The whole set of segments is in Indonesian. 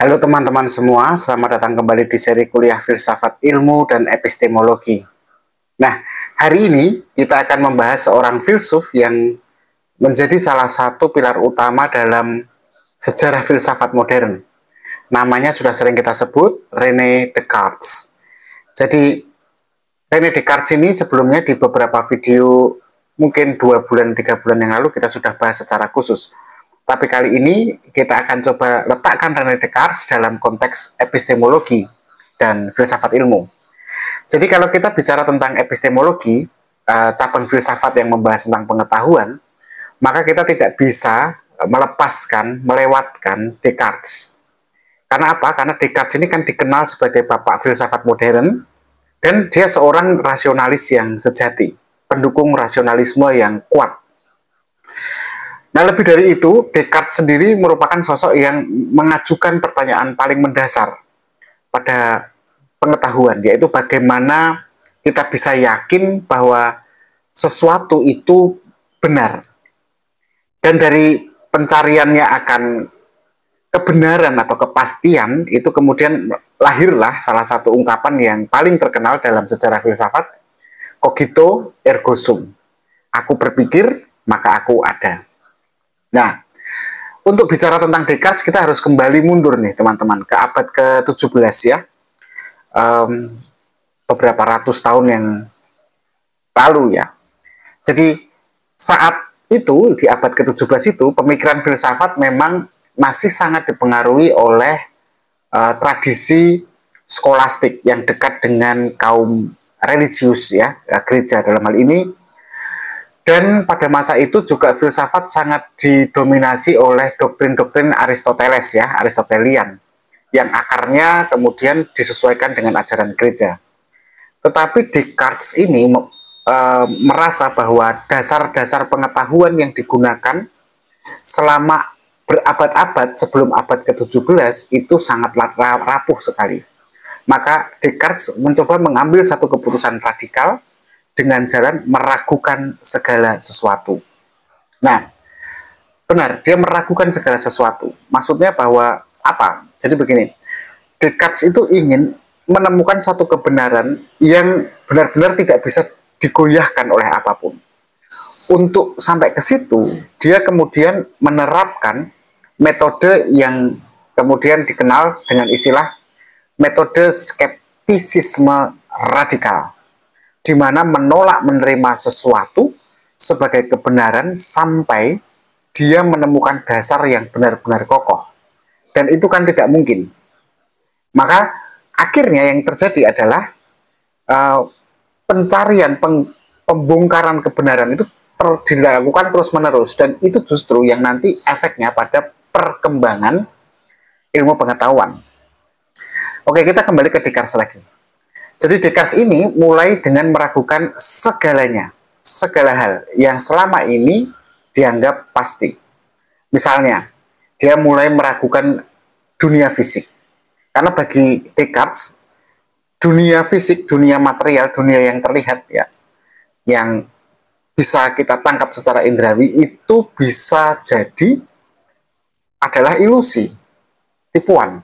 Halo teman-teman semua, selamat datang kembali di seri kuliah Filsafat Ilmu dan Epistemologi. Nah, hari ini kita akan membahas seorang filsuf yang menjadi salah satu pilar utama dalam sejarah filsafat modern. Namanya sudah sering kita sebut, René Descartes. Jadi, René Descartes ini sebelumnya di beberapa video, mungkin 2 bulan, 3 bulan yang lalu kita sudah bahas secara khusus. Tapi kali ini kita akan coba letakkan René Descartes dalam konteks epistemologi dan filsafat ilmu. Jadi kalau kita bicara tentang epistemologi, cabang filsafat yang membahas tentang pengetahuan, maka kita tidak bisa melewatkan Descartes. Karena apa? Karena Descartes ini kan dikenal sebagai bapak filsafat modern, dan dia seorang rasionalis yang sejati, pendukung rasionalisme yang kuat. Nah, lebih dari itu, Descartes sendiri merupakan sosok yang mengajukan pertanyaan paling mendasar pada pengetahuan, yaitu bagaimana kita bisa yakin bahwa sesuatu itu benar. Dan dari pencariannya akan kebenaran atau kepastian, itu kemudian lahirlah salah satu ungkapan yang paling terkenal dalam sejarah filsafat, cogito ergo sum. Aku berpikir, maka aku ada. Nah, untuk bicara tentang Descartes, kita harus kembali mundur nih teman-teman, ke abad ke-17 ya. Beberapa ratus tahun yang lalu ya. Jadi, saat itu, di abad ke-17 itu, pemikiran filsafat memang masih sangat dipengaruhi oleh tradisi skolastik yang dekat dengan kaum religius ya, gereja dalam hal ini. Dan pada masa itu juga filsafat sangat didominasi oleh doktrin-doktrin Aristoteles ya, Aristotelian, yang akarnya kemudian disesuaikan dengan ajaran gereja. Tetapi Descartes ini merasa bahwa dasar-dasar pengetahuan yang digunakan selama berabad-abad sebelum abad ke-17 itu sangat rapuh sekali. Maka Descartes mencoba mengambil satu keputusan radikal dengan jalan meragukan segala sesuatu. Nah, benar, dia meragukan segala sesuatu. Maksudnya bahwa apa? Jadi begini, Descartes itu ingin menemukan satu kebenaran yang benar-benar tidak bisa digoyahkan oleh apapun. Untuk sampai ke situ, dia kemudian menerapkan metode yang kemudian dikenal dengan istilah metode skeptisisme radikal, di mana menolak menerima sesuatu sebagai kebenaran sampai dia menemukan dasar yang benar-benar kokoh. Dan itu kan tidak mungkin. Maka akhirnya yang terjadi adalah pencarian, pembongkaran kebenaran itu dilakukan terus-menerus. Dan itu justru yang nanti efeknya pada perkembangan ilmu pengetahuan. Oke, kita kembali ke Descartes lagi. Jadi Descartes ini mulai dengan meragukan segalanya, segala hal yang selama ini dianggap pasti. Misalnya, dia mulai meragukan dunia fisik. Karena bagi Descartes, dunia fisik, dunia material, dunia yang terlihat ya, yang bisa kita tangkap secara indrawi itu bisa jadi adalah ilusi, tipuan.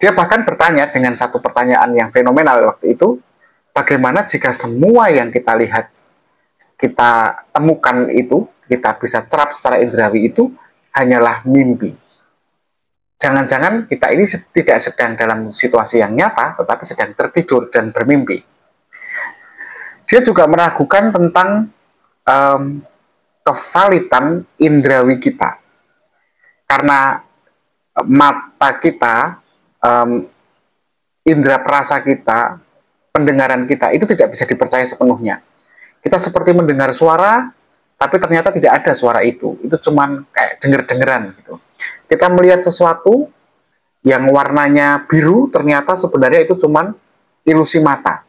Dia bahkan bertanya dengan satu pertanyaan yang fenomenal waktu itu, bagaimana jika semua yang kita lihat, kita temukan itu, kita bisa cerap secara indrawi itu, hanyalah mimpi. Jangan-jangan kita ini tidak sedang dalam situasi yang nyata, tetapi sedang tertidur dan bermimpi. Dia juga meragukan tentang kevalitan indrawi kita. Karena mata kita, indera perasa kita, pendengaran kita itu tidak bisa dipercaya sepenuhnya. Kita seperti mendengar suara, tapi ternyata tidak ada suara itu. Itu cuman kayak denger-dengeran gitu. Kita melihat sesuatu yang warnanya biru, ternyata sebenarnya itu cuman ilusi mata.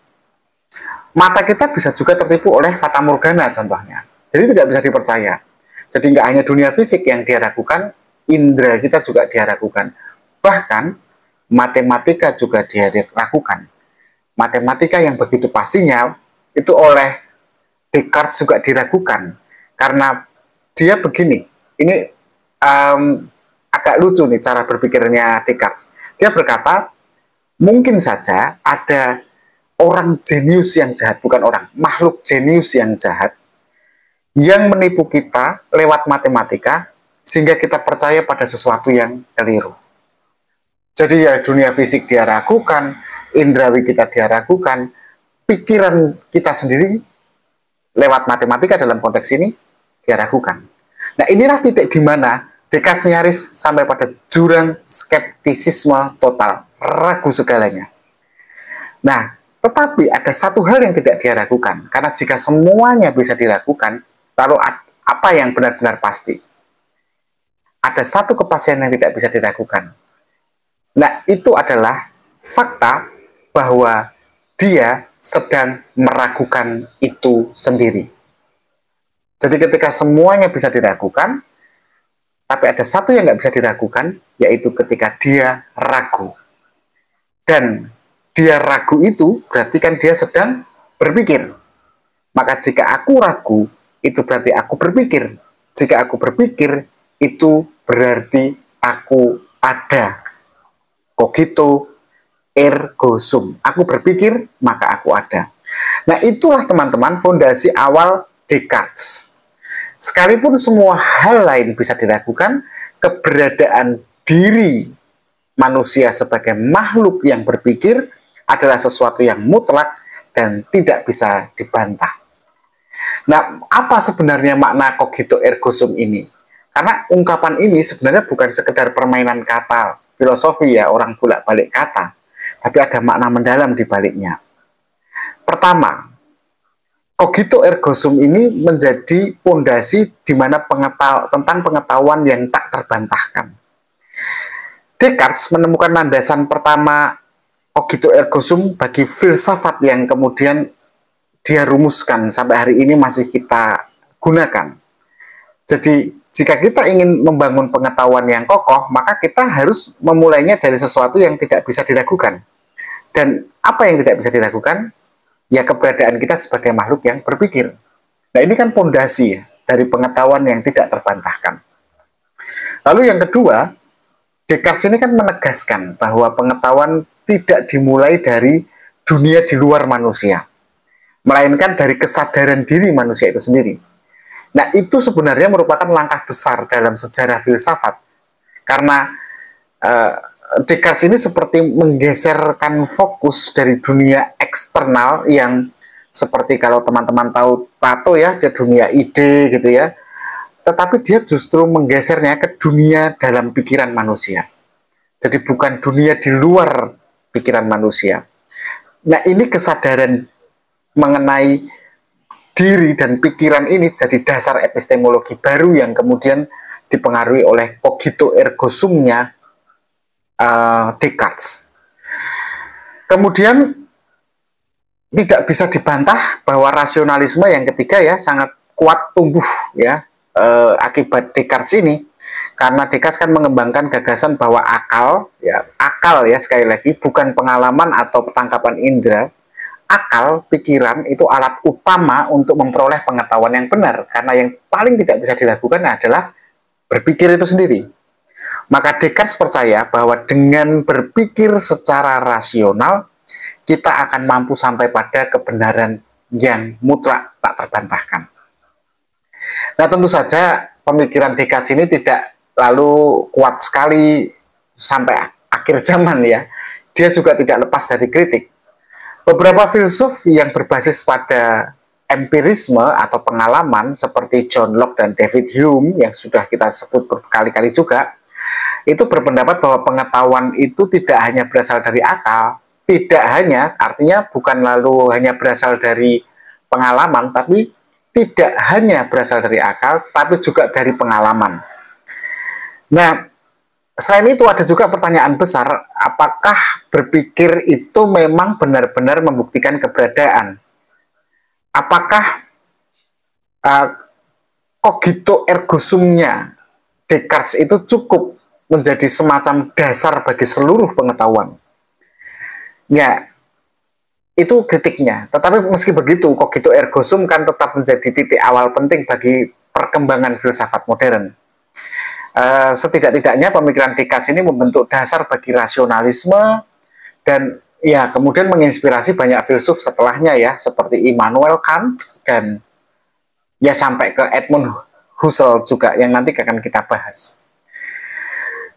Mata kita bisa juga tertipu oleh fata morgana contohnya. Jadi tidak bisa dipercaya. Jadi nggak hanya dunia fisik yang dia ragukan, indera kita juga dia ragukan. Bahkan matematika juga dia ragukan. Matematika yang begitu pastinya itu oleh Descartes juga diragukan. Karena dia begini, ini agak lucu nih cara berpikirnya Descartes. Dia berkata, mungkin saja ada orang jenius yang jahat, bukan orang, makhluk jenius yang jahat, yang menipu kita lewat matematika, sehingga kita percaya pada sesuatu yang keliru. Jadi ya dunia fisik dia ragukan, indrawi kita dia ragukan, pikiran kita sendiri lewat matematika dalam konteks ini dia ragukan. Nah inilah titik di mana Descartes nyaris sampai pada jurang skeptisisme total, ragu segalanya. Nah, tetapi ada satu hal yang tidak dia ragukan, karena jika semuanya bisa diragukan, lalu apa yang benar-benar pasti? Ada satu kepastian yang tidak bisa diragukan. Nah, itu adalah fakta bahwa dia sedang meragukan itu sendiri. Jadi ketika semuanya bisa diragukan, tapi ada satu yang nggak bisa diragukan, yaitu ketika dia ragu. Dan dia ragu itu berarti kan dia sedang berpikir. Maka jika aku ragu, itu berarti aku berpikir. Jika aku berpikir, itu berarti aku ada. Cogito ergo sum. Aku berpikir, maka aku ada. Nah, itulah teman-teman fondasi awal Descartes. Sekalipun semua hal lain bisa diragukan, keberadaan diri manusia sebagai makhluk yang berpikir adalah sesuatu yang mutlak dan tidak bisa dibantah. Nah, apa sebenarnya makna cogito ergo sum ini? Karena ungkapan ini sebenarnya bukan sekedar permainan kata, filosofi ya, orang bolak-balik kata, tapi ada makna mendalam di baliknya. Pertama, cogito ergo sum ini menjadi pondasi di mana tentang pengetahuan yang tak terbantahkan. Descartes menemukan landasan pertama cogito ergo sum bagi filsafat yang kemudian dia rumuskan sampai hari ini masih kita gunakan. Jadi, jika kita ingin membangun pengetahuan yang kokoh, maka kita harus memulainya dari sesuatu yang tidak bisa diragukan. Dan apa yang tidak bisa diragukan? Ya keberadaan kita sebagai makhluk yang berpikir. Nah ini kan pondasi ya, dari pengetahuan yang tidak terbantahkan. Lalu yang kedua, Descartes ini kan menegaskan bahwa pengetahuan tidak dimulai dari dunia di luar manusia, melainkan dari kesadaran diri manusia itu sendiri. Nah itu sebenarnya merupakan langkah besar dalam sejarah filsafat, karena Descartes ini seperti menggeserkan fokus dari dunia eksternal yang seperti kalau teman-teman tahu Plato ya, dia dunia ide gitu ya, tetapi dia justru menggesernya ke dunia dalam pikiran manusia. Jadi bukan dunia di luar pikiran manusia. Nah ini kesadaran mengenai diri dan pikiran ini jadi dasar epistemologi baru yang kemudian dipengaruhi oleh cogito ergo sum-nya Descartes. Kemudian tidak bisa dibantah bahwa rasionalisme yang ketiga ya sangat kuat tumbuh ya akibat Descartes ini, karena Descartes kan mengembangkan gagasan bahwa akal ya sekali lagi bukan pengalaman atau tangkapan indera. Akal, pikiran itu alat utama untuk memperoleh pengetahuan yang benar, karena yang paling tidak bisa dilakukan adalah berpikir itu sendiri. Maka Descartes percaya bahwa dengan berpikir secara rasional, kita akan mampu sampai pada kebenaran yang mutlak tak terbantahkan. Nah tentu saja pemikiran Descartes ini tidak lalu kuat sekali sampai akhir zaman ya. Dia juga tidak lepas dari kritik. Beberapa filsuf yang berbasis pada empirisme atau pengalaman seperti John Locke dan David Hume yang sudah kita sebut berkali-kali juga, itu berpendapat bahwa pengetahuan itu tidak hanya berasal dari akal, tidak hanya, artinya bukan lalu hanya berasal dari pengalaman, tapi tidak hanya berasal dari akal, tapi juga dari pengalaman. Nah, selain itu ada juga pertanyaan besar, apakah berpikir itu memang benar-benar membuktikan keberadaan? Apakah cogito ergo sum-nya Descartes itu cukup menjadi semacam dasar bagi seluruh pengetahuan? Ya, itu kritiknya. Tetapi meski begitu, cogito ergo sum kan tetap menjadi titik awal penting bagi perkembangan filsafat modern. Setidak-tidaknya pemikiran Descartes ini membentuk dasar bagi rasionalisme dan ya kemudian menginspirasi banyak filsuf setelahnya ya, seperti Immanuel Kant dan ya sampai ke Edmund Husserl juga yang nanti akan kita bahas.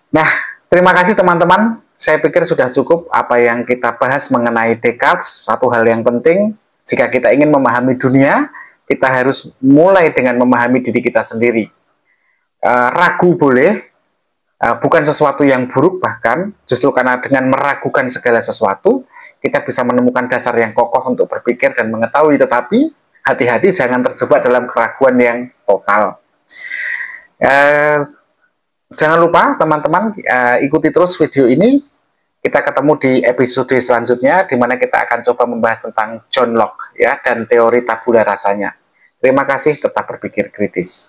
Nah, terima kasih teman-teman. Saya pikir sudah cukup apa yang kita bahas mengenai Descartes. Satu hal yang penting, jika kita ingin memahami dunia, kita harus mulai dengan memahami diri kita sendiri. Ragu boleh, bukan sesuatu yang buruk, bahkan justru karena dengan meragukan segala sesuatu, kita bisa menemukan dasar yang kokoh untuk berpikir dan mengetahui, tetapi hati-hati jangan terjebak dalam keraguan yang total. Jangan lupa teman-teman ikuti terus video ini. Kita ketemu di episode selanjutnya di mana kita akan coba membahas tentang John Locke ya dan teori tabula rasanya. Terima kasih, tetap berpikir kritis.